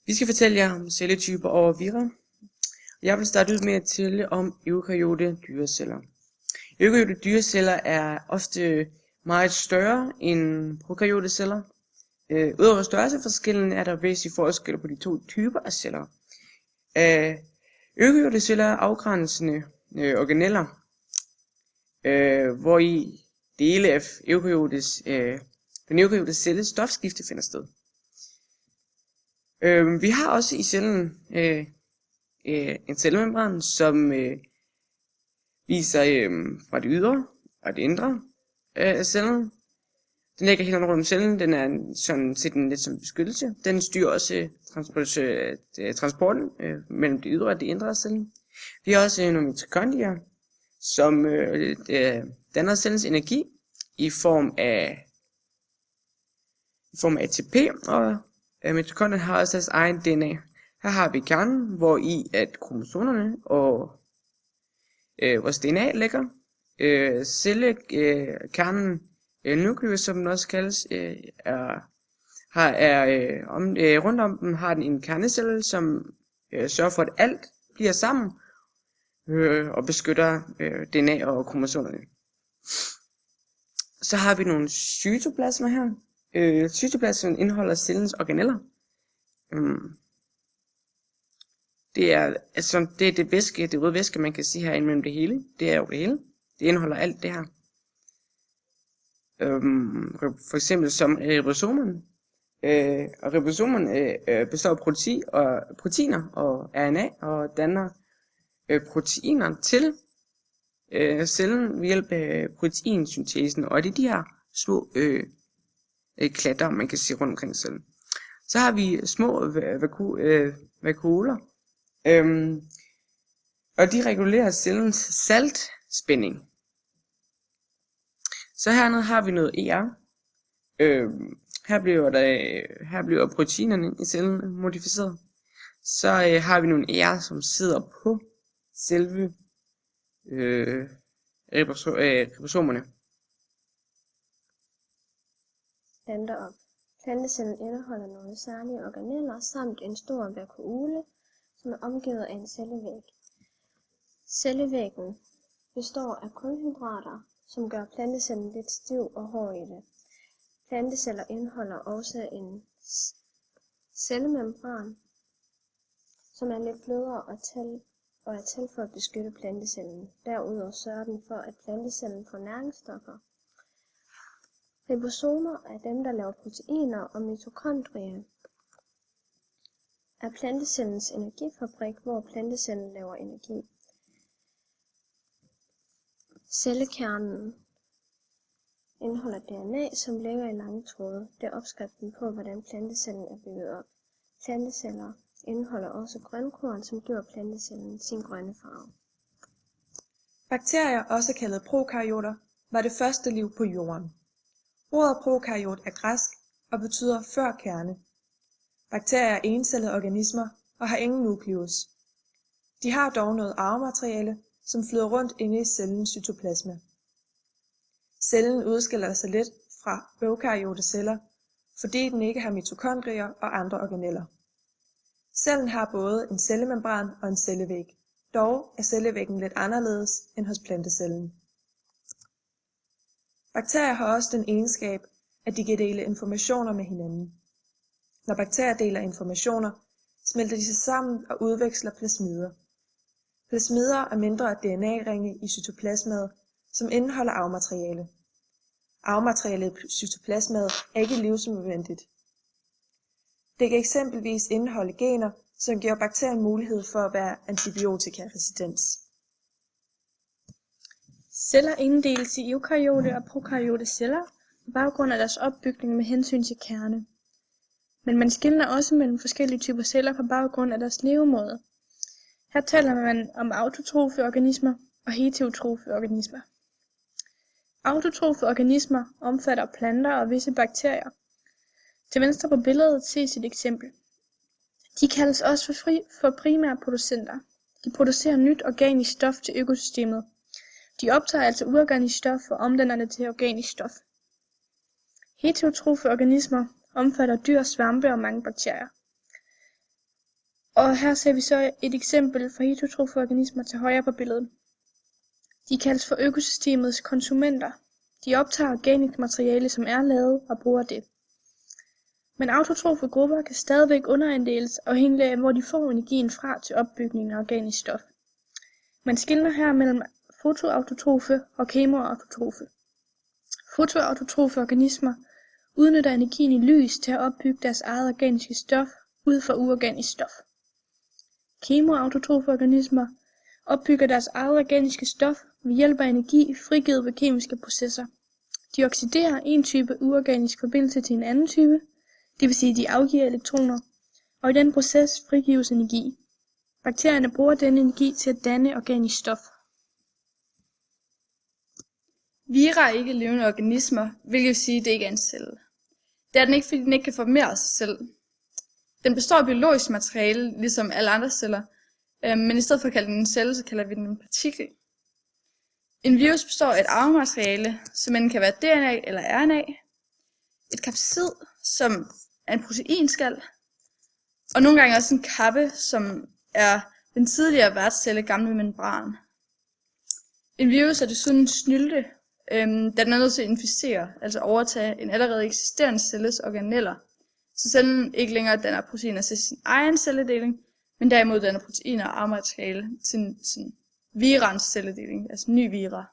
Vi skal fortælle jer om celletyper og vira. Jeg vil starte ud med at tælle om eukaryote dyreceller. Eukaryote dyreceller er ofte meget større end prokaryote celler. Udover størrelseforskellen er der væsentlige forskelle på de to typer af celler. Eukaryote celler er afgrænsende organeller, hvor i dele af den eukaryote celles stofskifte finder sted. Vi har også i cellen en cellemembran, som viser fra det ydre og det indre af cellen. Den ligger helt rundt om cellen. Den er sådan set lidt som beskyttelse. Den styrer også transporten mellem det ydre og det indre af cellen. Vi har også nogle mitokondrier, som danner cellens energi i form af ATP, og mitokondrierne har også deres egen DNA. Her har vi kernen, hvor i at kromosomerne og vores DNA ligger. Cellekernen, nukleus som den også kaldes, rundt om den har den en kernecelle, som sørger for at alt bliver sammen og beskytter DNA og kromosomerne. Så har vi nogle cytoplasmer her. Cytoplasmen indeholder cellens organeller. Det er det væske, det røde væske, man kan se her mellem det hele. Det er jo det hele. Det indeholder alt det her. For eksempel som ribosomerne. Og ribosomerne består af proteiner og RNA og danner proteiner til cellen ved hjælp af proteinsyntesen. Og det er de her små klatter, man kan se rundt omkring cellen. Så har vi små vakuoler, og de regulerer cellens saltspænding. Så hernede har vi noget ER. Her bliver proteinerne i cellen modificeret. Så har vi nogle ER, som sidder på selve ribosomerne. Planter op. Plantecellen indeholder nogle særlige organeller samt en stor vakuole, som er omgivet af en cellevæg. Cellevæggen består af kulhydrater, som gør plantecellen lidt stiv og hård i det. Planteceller indeholder også en cellemembran, som er lidt blødere og er til for at beskytte plantecellen. Derudover sørger den for, at plantecellen får næringsstoffer. Ribosomer er dem, der laver proteiner, og mitokondrier er plantecellens energifabrik, hvor plantecellen laver energi. Cellekernen indeholder DNA, som ligger i lange tråde. Det er opskriften på, hvordan plantecellen er bygget op. Planteceller indeholder også grønkorn, som giver plantecellen sin grønne farve. Bakterier, også kaldet prokaryoter, var det første liv på jorden. Ordet prokaryot er græsk og betyder før kerne. Bakterier er encellede organismer og har ingen nukleus. De har dog noget arvemateriale, som flyder rundt inde i cellens cytoplasma. Cellen udskiller sig lidt fra eukaryote celler, fordi den ikke har mitokondrier og andre organeller. Cellen har både en cellemembran og en cellevæg. Dog er cellevæggen lidt anderledes end hos plantecellen. Bakterier har også den egenskab, at de kan dele informationer med hinanden. Når bakterier deler informationer, smelter de sig sammen og udveksler plasmider. Plasmider er mindre DNA-ringe i cytoplasmaet, som indeholder arvemateriale. Arvematerialet i cytoplasmaet er ikke livsnødvendigt. Det kan eksempelvis indeholde gener, som giver bakterien mulighed for at være antibiotikaresistens. Celler inddeles i eukaryote og prokaryote celler på baggrund af deres opbygning med hensyn til kerne. Men man skelner også mellem forskellige typer celler på baggrund af deres levemåde. Her taler man om autotrofe organismer og heterotrofe organismer. Autotrofe organismer omfatter planter og visse bakterier. Til venstre på billedet ses et eksempel. De kaldes også for primære producenter. De producerer nyt organisk stof til økosystemet. De optager altså uorganisk stof og omdanner det til organisk stof. Heterotrofe organismer omfatter dyr, svampe og mange bakterier. Og her ser vi så et eksempel for heterotrofe organismer til højre på billedet. De kaldes for økosystemets konsumenter. De optager organisk materiale, som er lavet, og bruger det. Men autotrofe grupper kan stadigvæk underinddeles afhængig af, hvor de får energien fra til opbygningen af organisk stof. Man skelner her mellem fotoautotrofe og kemoautotrofe. Fotoautotrofe organismer udnytter energien i lys til at opbygge deres eget organiske stof ud fra uorganisk stof. Kemoautotrofe organismer opbygger deres eget organiske stof ved hjælp af energi frigivet ved kemiske processer. De oxiderer en type uorganisk forbindelse til en anden type, det vil sige de afgiver elektroner, og i den proces frigives energi. Bakterierne bruger denne energi til at danne organisk stof. Vira er ikke levende organismer, hvilket vil sige, at det ikke er en celle. Det er den ikke, fordi den ikke kan formere sig selv. Den består af biologisk materiale, ligesom alle andre celler, men i stedet for at kalde den en celle, så kalder vi den en partikel. En virus består af et arvemateriale, som enten kan være DNA eller RNA, et kapsid, som er en proteinskal, og nogle gange også en kappe, som er den tidligere værtscelle gamle membran. En virus er desuden en snylte, da den er nødt til at inficere, altså overtage en allerede eksisterende celles organeller, så cellen ikke længere danner proteiner til sin egen celledeling, men derimod danner proteiner og arvemateriale til sin virans celledeling, altså ny vira.